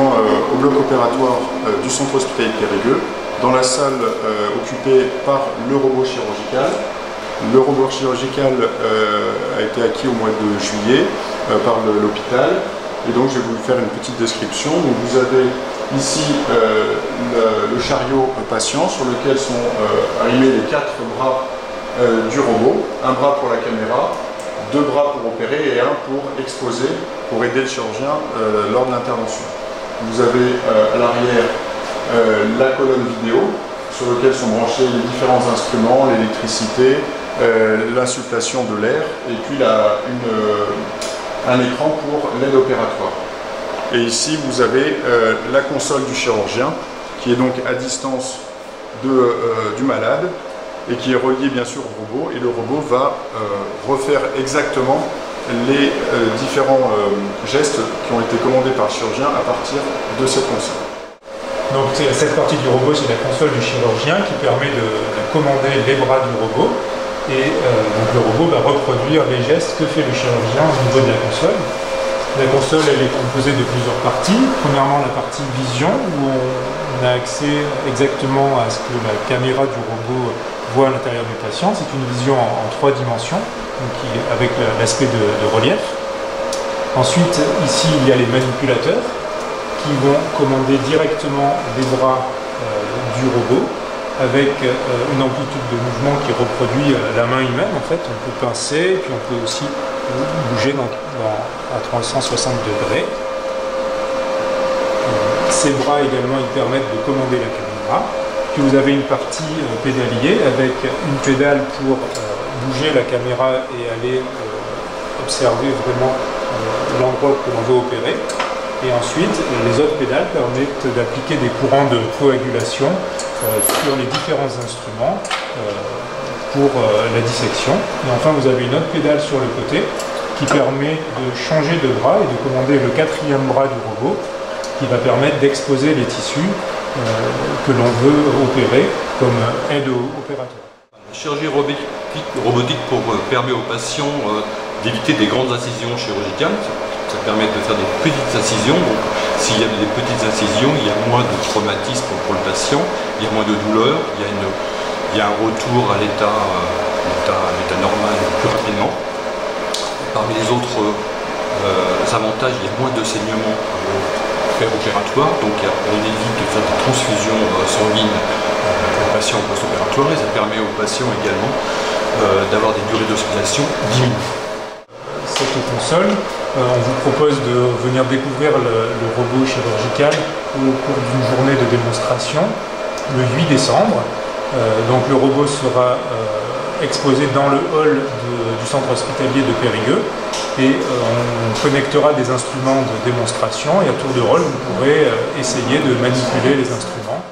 maintenant au bloc opératoire du centre hospitalier de Périgueux, dans la salle occupée par le robot chirurgical. Le robot chirurgical a été acquis au mois de juillet par l'hôpital, et donc je vais vous faire une petite description. Donc, vous avez ici le chariot patient sur lequel sont arrimés les 4 bras du robot, un bras pour la caméra, 2 bras pour opérer et un pour exposer, pour aider le chirurgien lors de l'intervention. Vous avez à l'arrière la colonne vidéo sur laquelle sont branchés les différents instruments, l'électricité, l'insufflation de l'air et puis un écran pour l'aide opératoire. Et ici vous avez la console du chirurgien qui est donc à distance du malade et qui est relié bien sûr au robot, et le robot va refaire exactement les différents gestes qui ont été commandés par le chirurgien à partir de cette console. Donc cette partie du robot, c'est la console du chirurgien qui permet de commander les bras du robot, et donc le robot va reproduire les gestes que fait le chirurgien au niveau de la console. La console, elle est composée de plusieurs parties. Premièrement, la partie vision, où on a accès exactement à ce que la caméra du robot voit à l'intérieur du patient. C'est une vision en 3 dimensions, donc avec l'aspect de relief. Ensuite, ici, il y a les manipulateurs qui vont commander directement les bras du robot, avec une amplitude de mouvement qui reproduit la main humaine. En fait, on peut pincer, puis on peut aussi bouger à 360 degrés. Ces bras également, ils permettent de commander la caméra. Puis vous avez une partie pédalier avec une pédale pour bouger la caméra et aller observer vraiment l'endroit que l'on veut opérer. Et ensuite, les autres pédales permettent d'appliquer des courants de coagulation sur les différents instruments pour la dissection. Et enfin, vous avez une autre pédale sur le côté qui permet de changer de bras et de commander le 4e bras du robot, qui va permettre d'exposer les tissus que l'on veut opérer comme aide au opérateur. La chirurgie robotique permet aux patients d'éviter des grandes incisions chirurgicales. Ça permet de faire des petites incisions. Donc, s'il y a des petites incisions, il y a moins de traumatisme pour le patient, il y a moins de douleur, il y a un retour à l'état normal plus rapidement. Parmi les autres avantages, il y a moins de saignements opératoires, donc on évite de faire des transfusions sanguines aux patients post-opératoires, et ça permet aux patients également d'avoir des durées d'hospitalisation diminuées. Cette console, on vous propose de venir découvrir le robot chirurgical au cours d'une journée de démonstration le 8 décembre. Donc le robot sera exposé dans le hall du centre hospitalier de Périgueux, et on connectera des instruments de démonstration, et à tour de rôle vous pourrez essayer de manipuler les instruments.